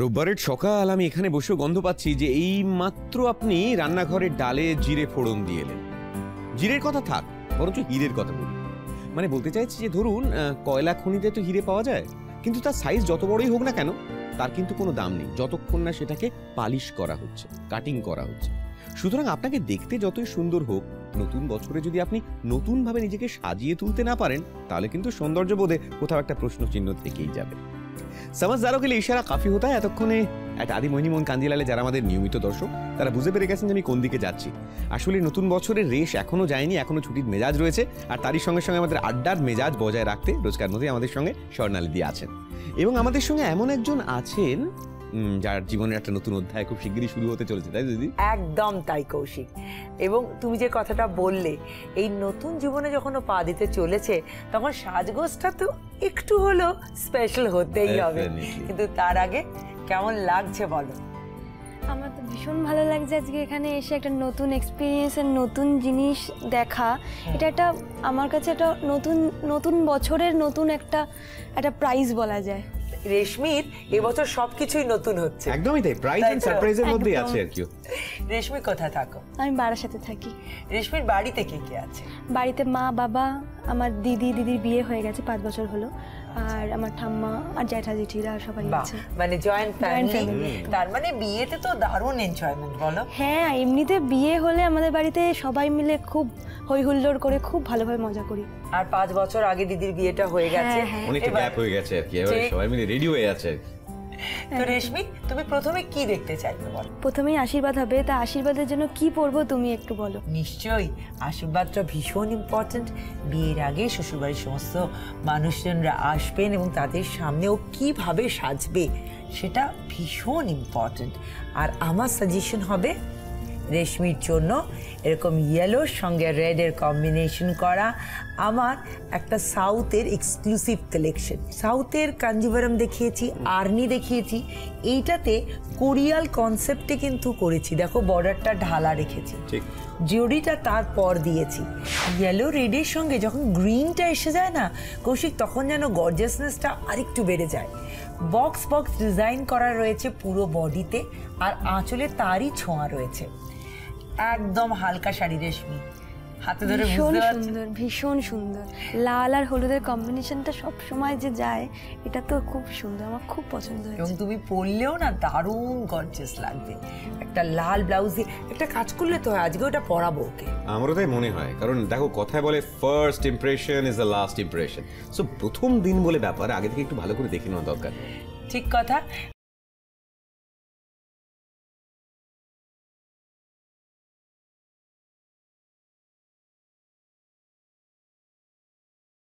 রোববারের সকাল আমি এখানে বসে গন্ধ পাচ্ছি যে এই মাত্র আপনি রান্নাঘরের ডালে জিরে ফোড়ন দিয়ে এলেন। জিরের কথা থাক, বরঞ্চ হীরের কথা বলি। মানে বলতে চাইছি যে ধরুন কয়লা খনিতে তো হিরে পাওয়া যায়, কিন্তু তার সাইজ যত বড়ই হোক না কেন তার কিন্তু কোনো দাম নেই যতক্ষণ না সেটাকে পালিশ করা হচ্ছে, কাটিং করা হচ্ছে। সুতরাং আপনাকে দেখতে যতই সুন্দর হোক, নতুন বছরে যদি আপনি নতুনভাবে নিজেকে সাজিয়ে তুলতে না পারেন, তাহলে কিন্তু সৌন্দর্য বোধে কোথাও একটা প্রশ্ন চিহ্ন থেকেই যাবে। समझदारों के लिए इशारा काफी होता है। এতক্ষণে একটা আদি মোহিনীমোহন কান্দিলালে যারা আমাদের নিয়মিত দর্শক তারা বুঝে পেরে গেছেন যে আমি কোন দিকে যাচ্ছি। আসলে নতুন বছরের রেশ এখনো যায়নি, এখনো ছুটির মেজাজ রয়েছে। আর তারই সঙ্গে সঙ্গে আমাদের আড্ডার মেজাজ বজায় রাখতে রোজকার মধ্যে আমাদের সঙ্গে স্বর্ণালী দি আছেন, এবং আমাদের সঙ্গে এমন একজন আছেন যার জীবনের একটা নতুন অধ্যায় খুব শিগগিরই শুরু হতে চলেছে, তাই দিদি? একদম তাই কৌশিক। এবং তুমি যে কথাটা বললে, এই নতুন জীবনে যখন ও পা দিতে চলেছে তখন সাজগোজটা তো একটু হলো স্পেশাল হতেই হবে। কিন্তু তার আগে কেমন লাগছে বলো? আমার তো ভীষণ ভালো লাগছে আজকে এখানে এসে একটা নতুন এক্সপিরিয়েন্স, নতুন জিনিস দেখা। এটা একটা আমার কাছে একটা নতুন বছরের নতুন একটা প্রাইজ বলা যায়। রেশমির এবছর সবকিছুই নতুন হচ্ছে। একদমই তাই, প্রাইজ এন্ড সারপ্রাইজের মধ্যেই আছে আর কি। রেশমি কোথায় থাকো? আমি বারাসাতে থাকি। রেশমির বাড়িতে কে কে আছে? বাড়িতে মা, বাবা, আমার দিদির বিয়ে হয়ে গেছে 5 বছর হলো, আর আমার ঠাম্মা আর জ্যাঠা জেঠিরা সবাই আছে। মানে জয়েন্ট ফ্যামিলি। তার মানে বিয়েতে তো দারুণ এনজয়মেন্ট বলো? হ্যাঁ, এমনিতে বিয়ে হলে আমাদের বাড়িতে সবাই মিলে খুব হই হুল্লোড় করে খুব ভালোভাবে মজা করি। আর 5 বছর আগে দিদির বিয়েটা হয়ে গেছে, অনেকটা গ্যাপ হয়ে গেছে আর কি, এবারে সবাই মিলে রেডি হয়ে আছে। তো রেশমি, তুমি প্রথমে কি দেখতে চাইবে বলো? প্রথমেই আশীর্বাদ হবে, তা আশীর্বাদের জন্য কি পরবো তুমি একটু বলো। নিশ্চয়ই, আশীর্বাদটা ভীষণ ইম্পর্টেন্ট। বিয়ের আগে শ্বশুরবাড়ির সমস্ত মানুষজনরা আসবেন এবং তাদের সামনেও কিভাবে সাজবে সেটা ভীষণ ইম্পর্টেন্ট। আর আমার সাজেশন হবে রেশমির জন্য এরকম ইয়েলোর সঙ্গে রেডের কম্বিনেশন করা আমার একটা সাউথের এক্সক্লুসিভ কালেকশন। সাউথের কাঞ্জিভারাম দেখিয়েছি, আর্নি দেখিয়েছি, এইটাতে কোরিয়াল কনসেপ্টে কিন্তু করেছি। দেখো বর্ডারটা ঢালা রেখেছি, জড়িটা তারপর দিয়েছি। ইয়েলো রেডের সঙ্গে যখন গ্রিনটা এসে যায় না কৌশিক, তখন যেন গর্জিয়াসনেসটা আরেকটু বেড়ে যায়। বক্স ডিজাইন করা রয়েছে পুরো বডিতে, আর আঁচলে তারই ছোঁয়া রয়েছে। একদম হালকা শাড়ি রেশমি, হাতে ধরে বুঝতে পারছো? সুন্দর, ভীষণ সুন্দর। লাল আর হলুদের কম্বিনেশনটা সব সময় যে যায়, এটা তো খুব সুন্দর, আমার খুব পছন্দ হয়েছে। এবং তুমি পরলেও না দারুণ গর্জিয়াস লাগবে। একটা লাল ব্লাউজে একটা কাজ করলে তো হয়, আজকে ওটা পরাবো ওকে। আমারও তাই মনে হয়, কারণ দেখো কথায় বলে first impression is the last impression. So প্রথম দিন বলে ব্যাপার, আগে থেকে একটু ভালো করে দেখে নেওয়া দরকার। ঠিক কথা।